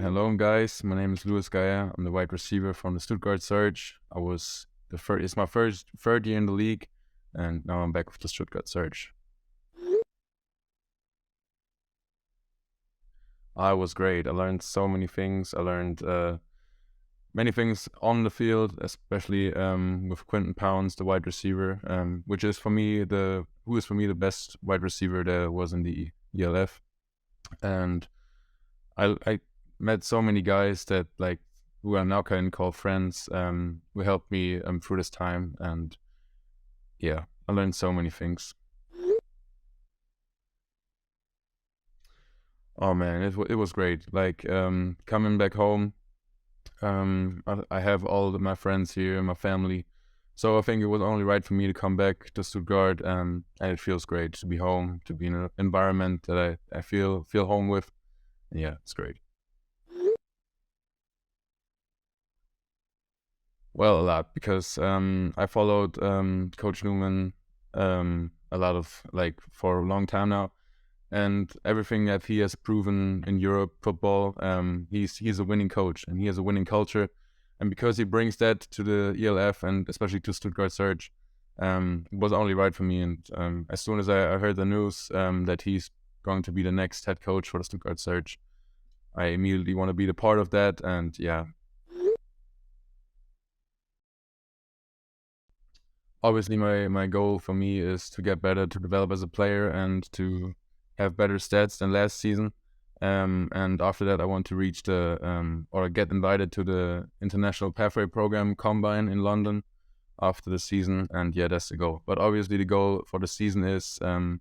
Hello, guys. My name is Geyer. I'm the wide receiver from the Stuttgart Surge. It's my first third year in the league, and now I'm back with the Stuttgart Surge. I was great. I learned so many things. I learned many things on the field, especially with Quinton Pounds, the wide receiver, which is for me the best wide receiver there was in the ELF, and I met so many guys that who I now can call friends, who helped me through this time, and yeah, I learned so many things. Oh man, it was great. Coming back home, I have all of my friends here, my family, so I think it was only right for me to come back to Stuttgart, and it feels great to be home, to be in an environment that I feel home with. Yeah, it's great. Well, a lot because I followed Coach Newman a lot of for a long time now, and everything that he has proven in Europe football, he's a winning coach and he has a winning culture, and because he brings that to the ELF and especially to Stuttgart Surge, it was only right for me. And as soon as I heard the news that he's going to be the next head coach for the Stuttgart Surge, I immediately want to be the part of that. And yeah, obviously my goal for me is to get better, to develop as a player, and to have better stats than last season. And after that, I want to reach the or get invited to the International Pathway Program Combine in London after the season. And yeah, that's the goal. But obviously, the goal for the season is to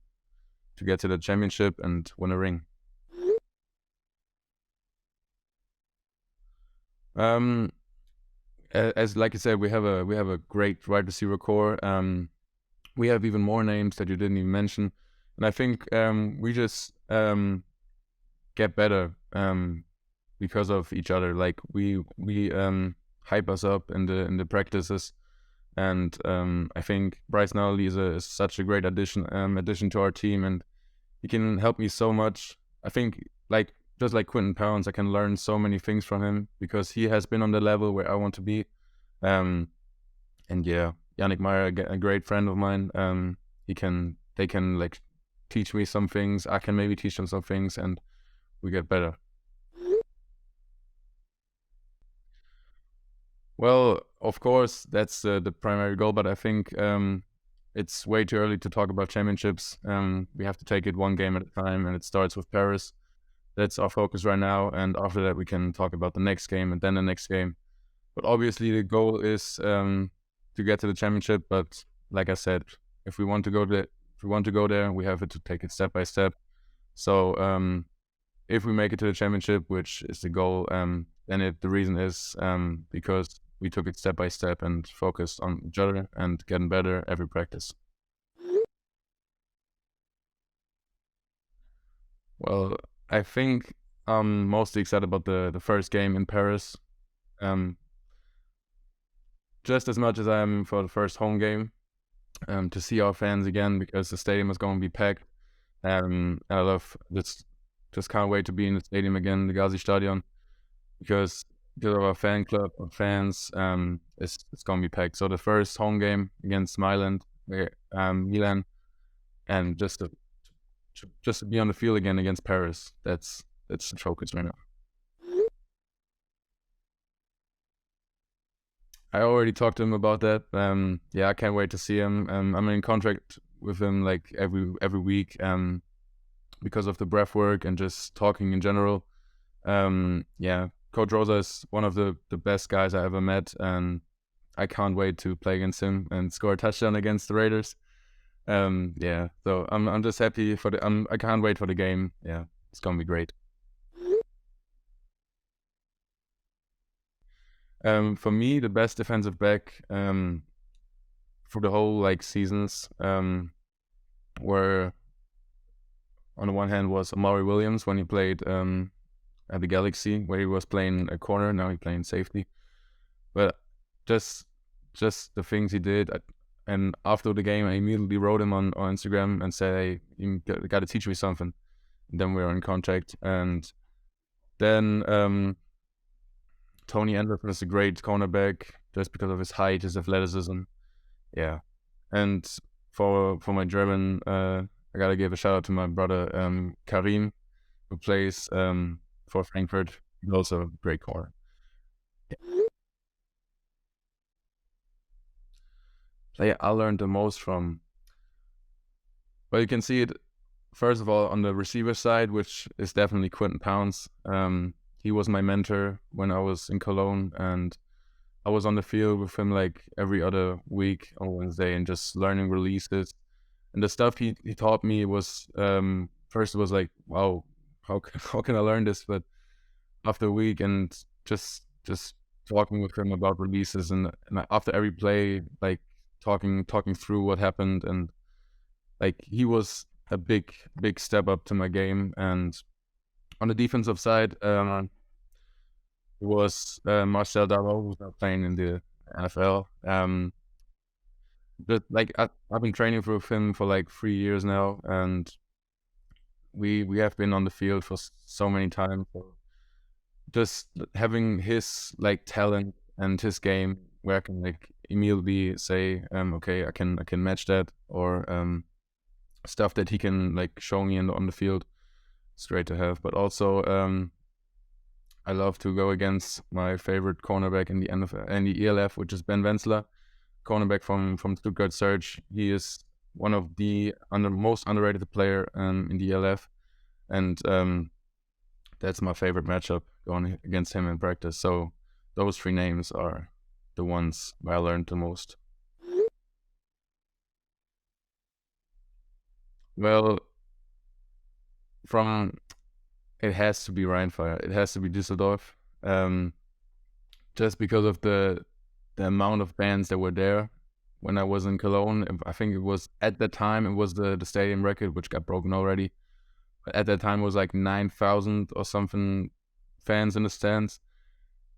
get to the championship and win a ring. Um, as like I said, we have a great wide receiver core. We have even more names that you didn't even mention, and I think we just get better because of each other. Like we hype us up in the practices, and I think Bryce Nally is such a great addition to our team, and he can help me so much. I think just like Quinton Pounds, I can learn so many things from him because he has been on the level where I want to be. Um, and yeah, Yannick Meyer, a great friend of mine. They can teach me some things. I can maybe teach them some things, and we get better. Well, of course, that's the primary goal, but I think it's way too early to talk about championships. We have to take it one game at a time, and it starts with Paris. That's our focus right now, and after that, we can talk about the next game and then the next game. But obviously, the goal is to get to the championship. But like I said, if we want to go there, we have to take it step by step. So if we make it to the championship, which is the goal, then the reason is because we took it step by step and focused on each other and getting better every practice. Well, I think I'm mostly excited about the first game in Paris, um, just as much as I am for the first home game, to see our fans again because the stadium is going to be packed. And I love just can't wait to be in the stadium again, the Gazi Stadion, because of our fan club, our fans, it's going to be packed. So the first home game against Milan, and just to be on the field again against Paris, that's the focus right now. I already talked to him about that. Yeah, I can't wait to see him. I'm in contract with him like every week. Because of the breath work and just talking in general. Yeah, Coach Rosa is one of the best guys I ever met, and I can't wait to play against him and score a touchdown against the Raiders. Yeah, so I'm just happy for the. I can't wait for the game. Yeah, it's gonna be great. For me, the best defensive back for the whole seasons were, on the one hand, was Amari Williams when he played at the Galaxy, where he was playing a corner. Now he's playing safety. But just the things he did, and after the game, I immediately wrote him on Instagram and said, "Hey, you got to teach me something." And then we were in contact, and Then Tony Anderson is a great cornerback just because of his height, his athleticism. Yeah, and for my German, I gotta give a shout out to my brother Karim, who plays for Frankfurt. He's also a great corner. Player I learned the most from. Well, you can see it first of all on the receiver side, which is definitely Quentin Pounds. He was my mentor when I was in Cologne, and I was on the field with him like every other week on Wednesday and just learning releases. And the stuff he taught me was first it was like, wow, how can I learn this? But after a week and just talking with him about releases and after every play, like talking through what happened, and like he was a big step up to my game. And on the defensive side, it was Marcel Darrow, who's now playing in the NFL. But like I've been training with him for like 3 years now, and we have been on the field for so many times. So just having his like talent and his game, where I can like immediately say, okay, I can match that, or stuff that he can like show me on the field. It's great to have. But also, I love to go against my favorite cornerback in the NFL and the ELF, which is Ben Wenzler, cornerback from Stuttgart Surge. He is one of the most underrated player in the ELF, and that's my favorite matchup going against him in practice. So those three names are the ones where I learned the most. Well, from it has to be Rheinfire. It has to be Düsseldorf. Um, just because of the amount of bands that were there when I was in Cologne. I think it was at that time it was the stadium record, which got broken already. But at that time it was like 9,000 or something fans in the stands,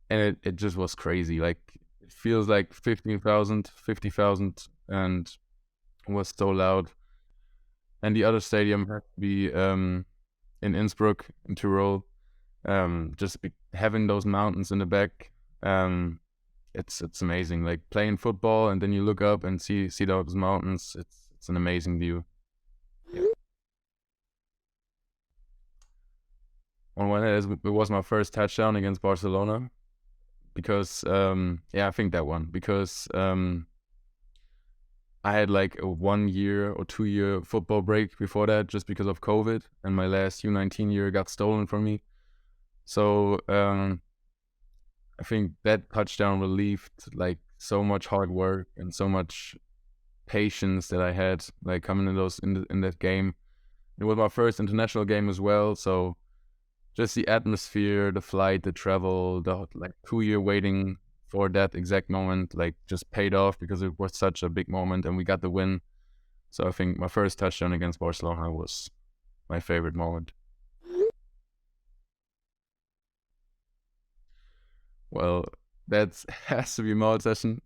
and it just was crazy. Like it feels like 15,000, 50,000, and it was so loud. And the other stadium had to be in Innsbruck in Tyrol. Having those mountains in the back, it's amazing. Like playing football and then you look up and see those mountains. It's an amazing view. Yeah. On one hand, it was my first touchdown against Barcelona because I think that one because I had like a 1 year or 2 year football break before that just because of COVID, and my last U19 year got stolen from me. So I think that touchdown relieved like so much hard work and so much patience that I had like coming in in that game. It was my first international game as well, so just the atmosphere, the flight, the travel, the like 2 year waiting for that exact moment, like just paid off because it was such a big moment and we got the win. So I think my first touchdown against Barcelona was my favorite moment. Well, that has to be Maultaschen.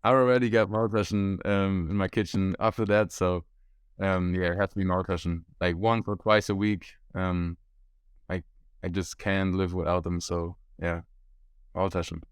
I already got Maultaschen in my kitchen after that, so it has to be Maultaschen. Like once or twice a week. I I just can't live without them. So yeah, Maultaschen.